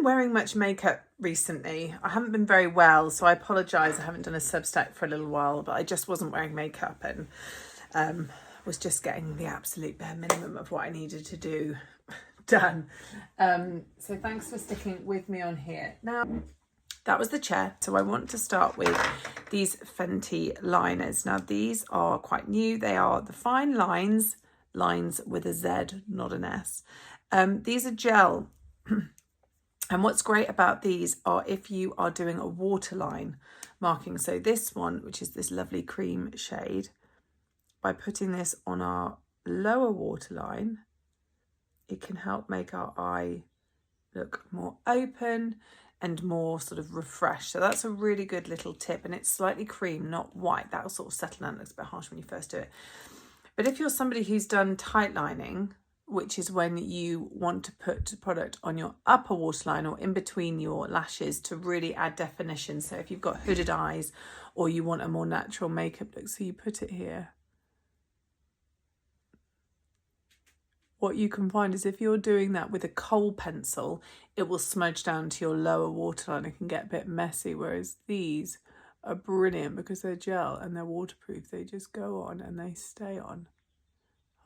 been wearing much makeup recently. I haven't been very well, so I apologise. I haven't done a Substack for a little while, but I just wasn't wearing makeup and was just getting the absolute bare minimum of what I needed to do done. So thanks for sticking with me on here. Now, that was the chair. So I want to start with these Fenty liners. Now, these are quite new. They are the fine lines with a Z, not an S. These are gel. And what's great about these are if you are doing a waterline marking. So this one, which is this lovely cream shade, by putting this on our lower waterline, it can help make our eye look more open and more sort of refreshed. So that's a really good little tip, and it's slightly cream, not white. That'll sort of settle down. It looks a bit harsh when you first do it. But if you're somebody who's done tight lining, which is when you want to put product on your upper waterline or in between your lashes to really add definition. So if you've got hooded eyes or you want a more natural makeup look, so you put it here. What you can find is if you're doing that with a kohl pencil, it will smudge down to your lower waterline. It can get a bit messy, whereas these are brilliant because they're gel and they're waterproof. They just go on and they stay on.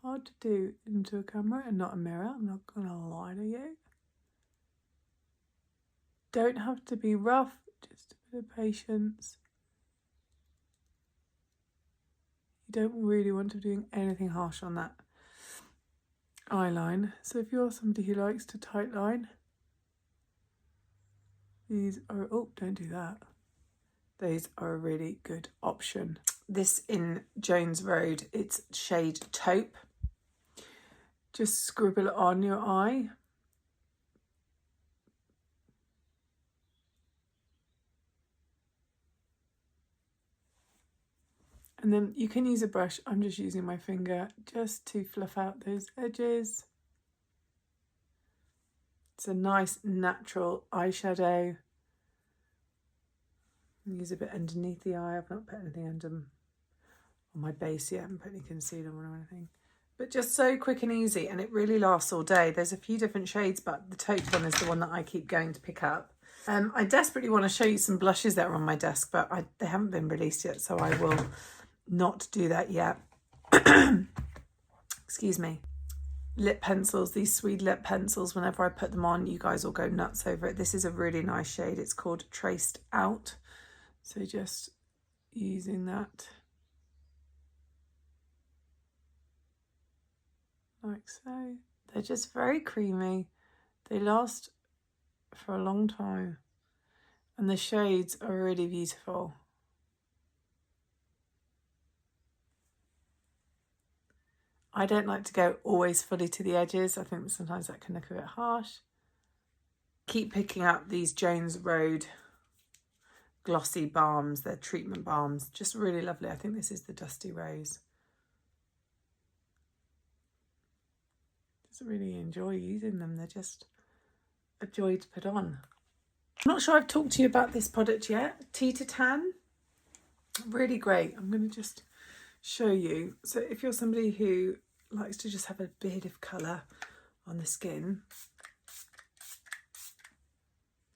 Hard to do into a camera and not a mirror, I'm not gonna lie to you. Don't have to be rough, just a bit of patience. You don't really want to be doing anything harsh on that eyeline. So if you're somebody who likes to tight line, these are, oh, don't do that. These are a really good option. This in Jones Road, it's shade taupe. Just scribble it on your eye. And then you can use a brush. I'm just using my finger just to fluff out those edges. It's a nice natural eyeshadow. Use a bit underneath the eye. I've not put anything under on my base yet. I haven't put any concealer on or anything. But just so quick and easy, and it really lasts all day. There's a few different shades, but the taupe one is the one that I keep going to pick up. I desperately want to show you some blushes that are on my desk, but they haven't been released yet, so I will not do that yet. Excuse me. Lip pencils, these Swede lip pencils, whenever I put them on, you guys will go nuts over it. This is a really nice shade. It's called Traced Out. So just using that. Like so. They're just very creamy. They last for a long time. And the shades are really beautiful. I don't like to go always fully to the edges. I think sometimes that can look a bit harsh. Keep picking up these Jones Road glossy balms. They're treatment balms. Just really lovely. I think this is the Dusty Rose. Really enjoy using them. They're just a joy to put on. I'm not sure I've talked to you about this product yet. Tea to Tan, really great. I'm going to just show you. So if you're somebody who likes to just have a bit of colour on the skin,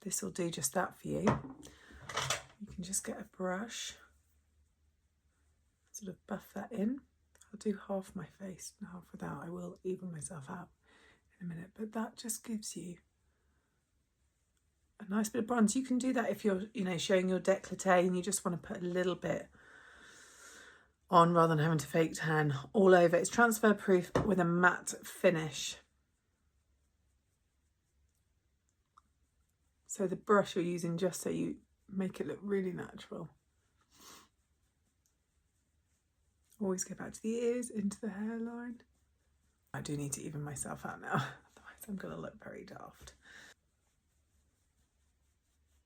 this will do just that for you. You can just get a brush, sort of buff that in. I'll do half my face and half without. I will even myself out in a minute, but that just gives you a nice bit of bronze. You can do that if you're, showing your décolleté and you just want to put a little bit on rather than having to fake tan all over. It's transfer proof with a matte finish. So the brush you're using just so you make it look really natural. Always go back to the ears, into the hairline. I do need to even myself out now, otherwise I'm going to look very daft.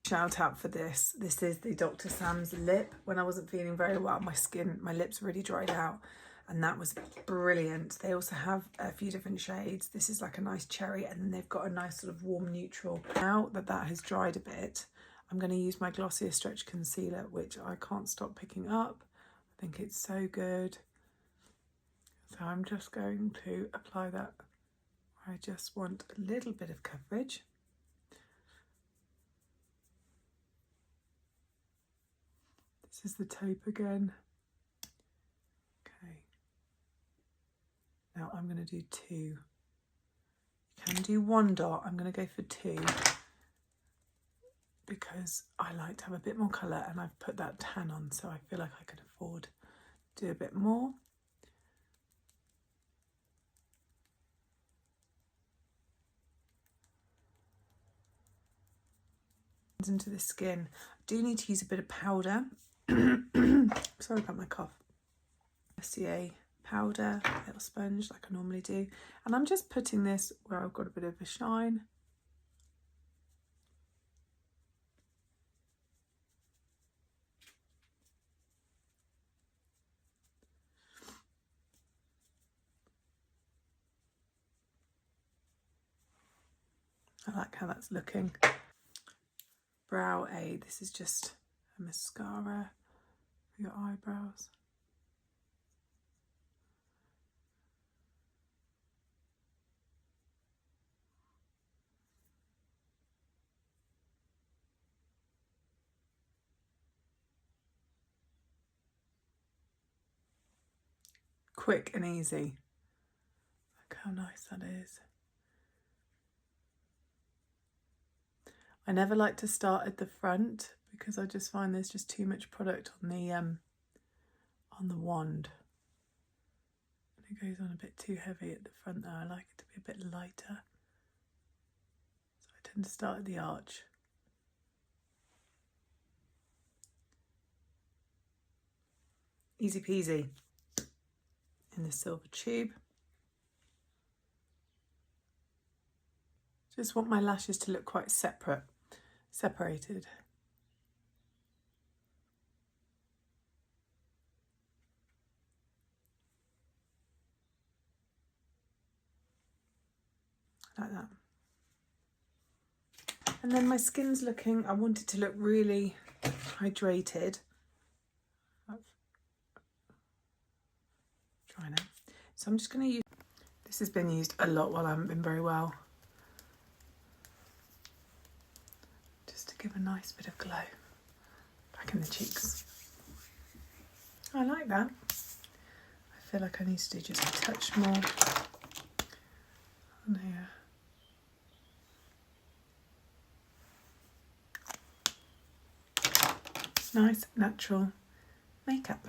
Shout out for this. This is the Dr. Sam's lip. When I wasn't feeling very well, my lips really dried out, and that was brilliant. They also have a few different shades. This is like a nice cherry, and then they've got a nice sort of warm neutral. Now that has dried a bit, I'm going to use my Glossier Stretch Concealer, which I can't stop picking up. I think it's so good. So I'm just going to apply that where I just want a little bit of coverage. This is the taupe again. Okay. Now I'm going to do 2. You can do 1 dot. I'm going to go for 2 because I like to have a bit more colour, and I've put that tan on, so I feel like I could afford to do a bit more. Into the skin. I do need to use a bit of powder. Sorry about my cough. SCA powder, a little sponge like I normally do, and I'm just putting this where I've got a bit of a shine. I like how that's looking. Brow aid, this is just a mascara for your eyebrows. Quick and easy. Look how nice that is. I never like to start at the front because I just find there's just too much product on the wand. And it goes on a bit too heavy at the front there. I like it to be a bit lighter. So I tend to start at the arch. Easy peasy. In the silver tube. Just want my lashes to look quite separated. Like that. And then my skin's looking, I want it to look really hydrated. Try now. So I'm just going to use, this has been used a lot while I haven't been very well. Just to give a nice bit of glow back in the cheeks. I like that. I feel like I need to do just a touch more on here. Nice natural makeup.